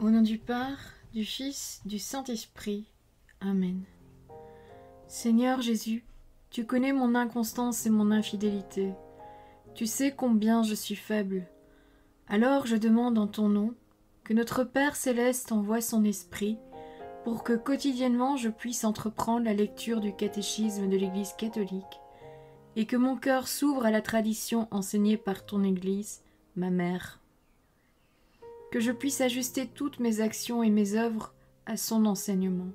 Au nom du Père, du Fils, du Saint-Esprit. Amen. Seigneur Jésus, tu connais mon inconstance et mon infidélité. Tu sais combien je suis faible. Alors je demande en ton nom que notre Père céleste envoie son Esprit pour que quotidiennement je puisse entreprendre la lecture du catéchisme de l'Église catholique et que mon cœur s'ouvre à la tradition enseignée par ton Église, ma mère. Que je puisse ajuster toutes mes actions et mes œuvres à son enseignement.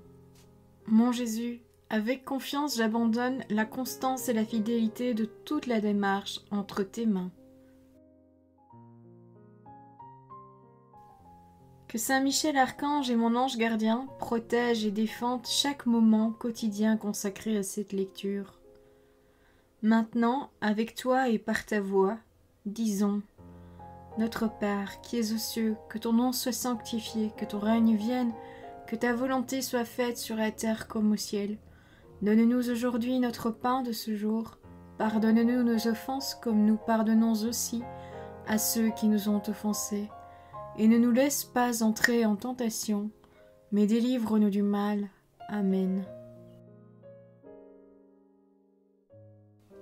Mon Jésus, avec confiance j'abandonne la constance et la fidélité de toute la démarche entre tes mains. Que Saint Michel Archange et mon ange gardien protègent et défendent chaque moment quotidien consacré à cette lecture. Maintenant, avec toi et par ta voix, disons: Notre Père, qui es aux cieux, que ton nom soit sanctifié, que ton règne vienne, que ta volonté soit faite sur la terre comme au ciel. Donne-nous aujourd'hui notre pain de ce jour. Pardonne-nous nos offenses comme nous pardonnons aussi à ceux qui nous ont offensés. Et ne nous laisse pas entrer en tentation, mais délivre-nous du mal. Amen.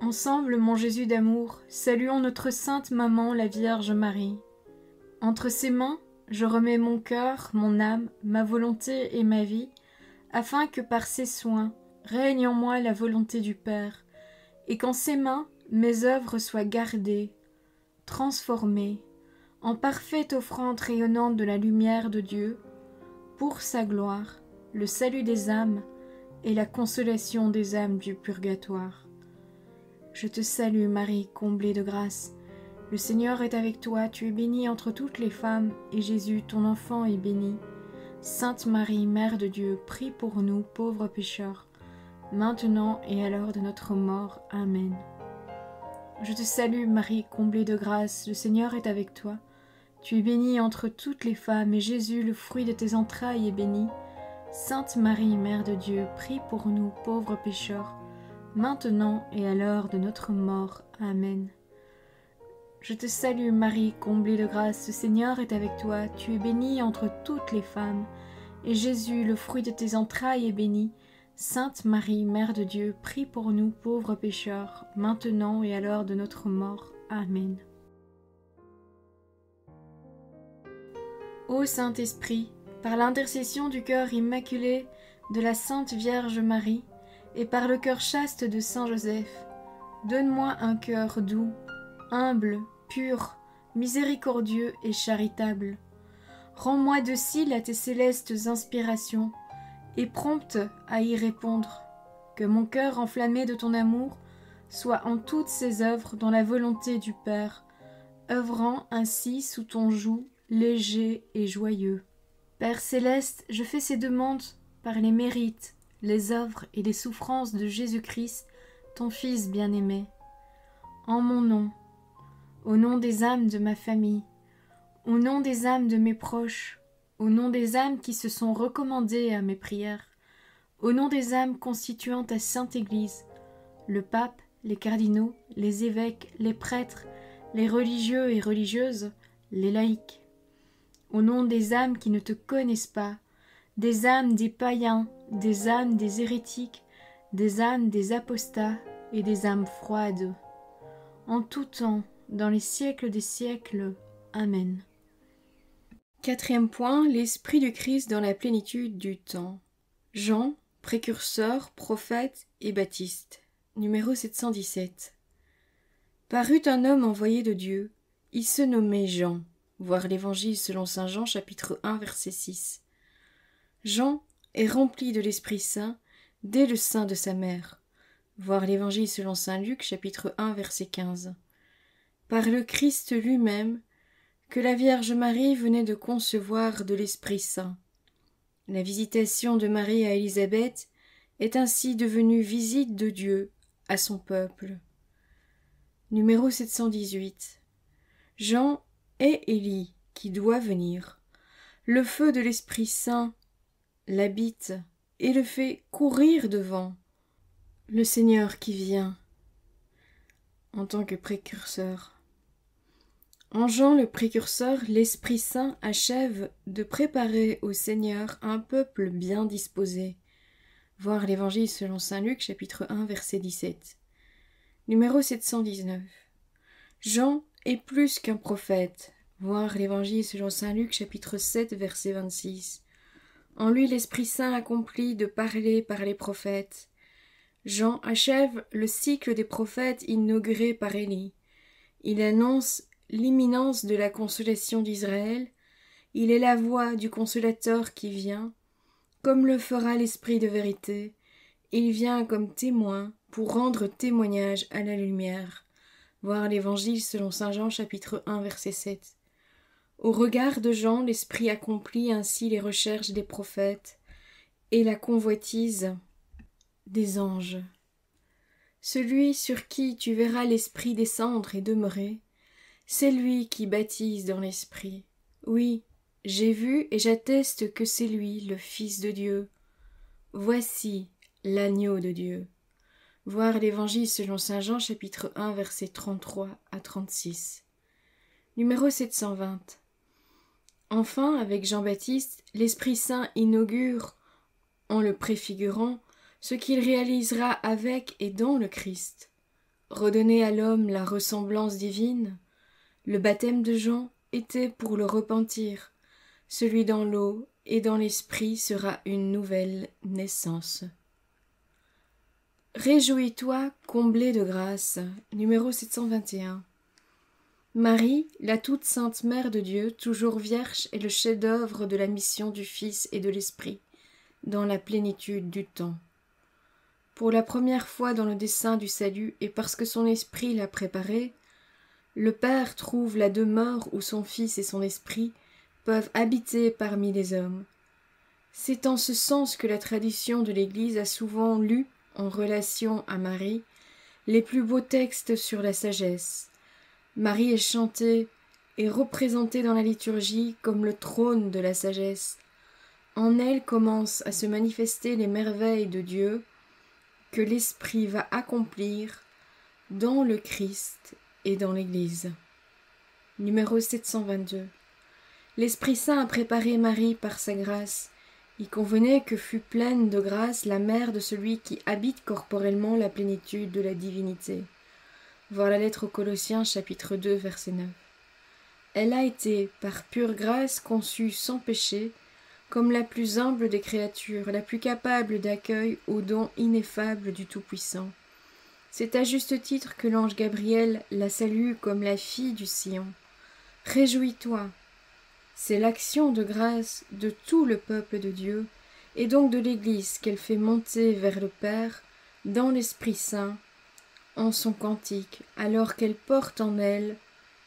Ensemble, mon Jésus d'amour, saluons notre sainte maman, la Vierge Marie. Entre ses mains, je remets mon cœur, mon âme, ma volonté et ma vie, afin que par ses soins règne en moi la volonté du Père, et qu'en ses mains mes œuvres soient gardées, transformées, en parfaite offrande rayonnante de la lumière de Dieu, pour sa gloire, le salut des âmes et la consolation des âmes du purgatoire. Je te salue Marie, comblée de grâce. Le Seigneur est avec toi, tu es bénie entre toutes les femmes, et Jésus, ton enfant, est béni. Sainte Marie, Mère de Dieu, prie pour nous, pauvres pécheurs, maintenant et à l'heure de notre mort. Amen. Je te salue Marie, comblée de grâce, le Seigneur est avec toi. Tu es bénie entre toutes les femmes, et Jésus, le fruit de tes entrailles, est béni. Sainte Marie, Mère de Dieu, prie pour nous, pauvres pécheurs, maintenant et à l'heure de notre mort. Amen. Je te salue Marie, comblée de grâce, le Seigneur est avec toi, tu es bénie entre toutes les femmes, et Jésus, le fruit de tes entrailles, est béni. Sainte Marie, Mère de Dieu, prie pour nous pauvres pécheurs, maintenant et à l'heure de notre mort. Amen. Ô Saint-Esprit, par l'intercession du cœur immaculé de la Sainte Vierge Marie, et par le cœur chaste de Saint Joseph, donne-moi un cœur doux, humble, pur, miséricordieux et charitable. Rends-moi docile à tes célestes inspirations, et prompte à y répondre. Que mon cœur enflammé de ton amour soit en toutes ses œuvres dans la volonté du Père, œuvrant ainsi sous ton joug léger et joyeux. Père céleste, je fais ces demandes par les mérites, les œuvres et les souffrances de Jésus-Christ, ton Fils bien-aimé. En mon nom, au nom des âmes de ma famille, au nom des âmes de mes proches, au nom des âmes qui se sont recommandées à mes prières, au nom des âmes constituant ta Sainte Église, le pape, les cardinaux, les évêques, les prêtres, les religieux et religieuses, les laïcs, au nom des âmes qui ne te connaissent pas, des âmes des païens, des âmes des hérétiques, des âmes des apostats et des âmes froides. En tout temps, dans les siècles des siècles. Amen. Quatrième point, l'Esprit du Christ dans la plénitude du temps. Jean, précurseur, prophète et baptiste. Numéro 717. Parut un homme envoyé de Dieu. Il se nommait Jean. Voir l'Évangile selon saint Jean, chapitre 1, verset 6. Jean est rempli de l'Esprit Saint dès le sein de sa mère. Voir l'Évangile selon saint Luc, chapitre 1, verset 15. Par le Christ lui-même, que la Vierge Marie venait de concevoir de l'Esprit Saint. La visitation de Marie à Élisabeth est ainsi devenue visite de Dieu à son peuple. Numéro 718. Jean est Élie qui doit venir. Le feu de l'Esprit Saint l'habite et le fait courir devant. Le Seigneur qui vient en tant que précurseur. En Jean le précurseur, l'Esprit Saint achève de préparer au Seigneur un peuple bien disposé. Voir l'Évangile selon saint Luc, chapitre 1, verset 17. Numéro 719. Jean est plus qu'un prophète. Voir l'Évangile selon saint Luc, chapitre 7, verset 26. En lui, l'Esprit Saint accomplit de parler par les prophètes. Jean achève le cycle des prophètes inauguré par Élie. Il annonce l'imminence de la consolation d'Israël. Il est la voix du consolateur qui vient, comme le fera l'Esprit de vérité. Il vient comme témoin pour rendre témoignage à la lumière. Voir l'Évangile selon saint Jean, chapitre 1, verset 7. Au regard de Jean, l'Esprit accomplit ainsi les recherches des prophètes et la convoitise des anges. Celui sur qui tu verras l'Esprit descendre et demeurer, c'est lui qui baptise dans l'Esprit. Oui, j'ai vu et j'atteste que c'est lui, le Fils de Dieu. Voici l'agneau de Dieu. Voir l'Évangile selon saint Jean, chapitre 1, versets 33 à 36. Numéro 720. Enfin, avec Jean-Baptiste, l'Esprit Saint inaugure, en le préfigurant, ce qu'il réalisera avec et dans le Christ. Redonner à l'homme la ressemblance divine, le baptême de Jean était pour le repentir. Celui dans l'eau et dans l'Esprit sera une nouvelle naissance. Réjouis-toi, comblé de grâce. Numéro 721. Marie, la toute sainte Mère de Dieu, toujours vierge, est le chef-d'œuvre de la mission du Fils et de l'Esprit, dans la plénitude du temps. Pour la première fois dans le dessein du salut, et parce que son Esprit l'a préparé, le Père trouve la demeure où son Fils et son Esprit peuvent habiter parmi les hommes. C'est en ce sens que la tradition de l'Église a souvent lu, en relation à Marie, les plus beaux textes sur la sagesse. Marie est chantée et représentée dans la liturgie comme le trône de la sagesse. En elle commencent à se manifester les merveilles de Dieu que l'Esprit va accomplir dans le Christ et dans l'Église. Numéro 722. L'Esprit Saint a préparé Marie par sa grâce. Il convenait que fût pleine de grâce la mère de celui qui habite corporellement la plénitude de la divinité. Voir la lettre aux Colossiens, chapitre 2, verset 9. Elle a été, par pure grâce, conçue sans péché, comme la plus humble des créatures, la plus capable d'accueil aux dons ineffables du Tout-Puissant. C'est à juste titre que l'ange Gabriel la salue comme la fille du Sion. Réjouis-toi. C'est l'action de grâce de tout le peuple de Dieu, et donc de l'Église qu'elle fait monter vers le Père, dans l'Esprit Saint, en son cantique, alors qu'elle porte en elle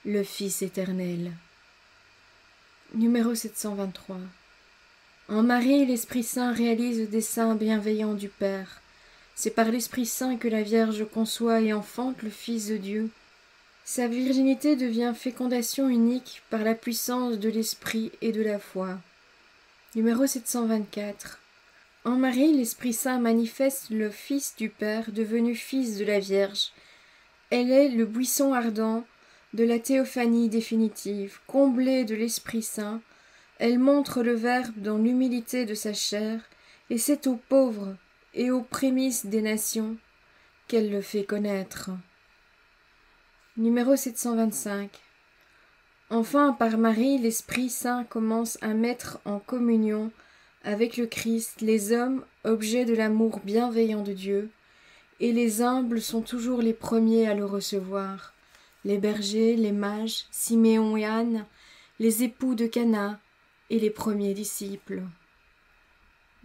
le Fils éternel. Numéro 723. En Marie, l'Esprit Saint réalise le dessein bienveillant du Père. C'est par l'Esprit Saint que la Vierge conçoit et enfante le Fils de Dieu. Sa virginité devient fécondation unique par la puissance de l'Esprit et de la foi. Numéro 724. En Marie, l'Esprit Saint manifeste le Fils du Père, devenu Fils de la Vierge. Elle est le buisson ardent de la théophanie définitive. Comblée de l'Esprit Saint, elle montre le Verbe dans l'humilité de sa chair, et c'est aux pauvres et aux prémices des nations qu'elle le fait connaître. Numéro 725. Enfin, par Marie, l'Esprit Saint commence à mettre en communion avec le Christ les hommes, objets de l'amour bienveillant de Dieu, et les humbles sont toujours les premiers à le recevoir. Les bergers, les mages, Siméon et Anne, les époux de Cana et les premiers disciples.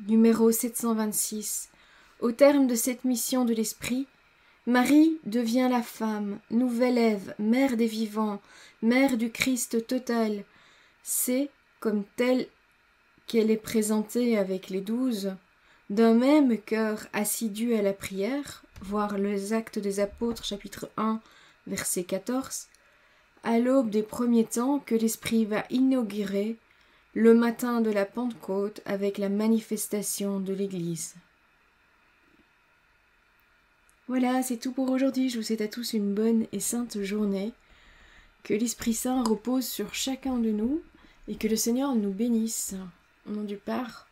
Numéro 726. Au terme de cette mission de l'Esprit, Marie devient la femme, nouvelle Ève, mère des vivants, mère du Christ total. C'est, comme telle qu'elle est présentée avec les 12, d'un même cœur assidu à la prière, voir les Actes des Apôtres, chapitre 1, verset 14, à l'aube des premiers temps que l'Esprit va inaugurer le matin de la Pentecôte avec la manifestation de l'Église. Voilà, c'est tout pour aujourd'hui. Je vous souhaite à tous une bonne et sainte journée. Que l'Esprit Saint repose sur chacun de nous et que le Seigneur nous bénisse. Au nom du Père,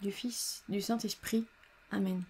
du Fils, du Saint-Esprit. Amen.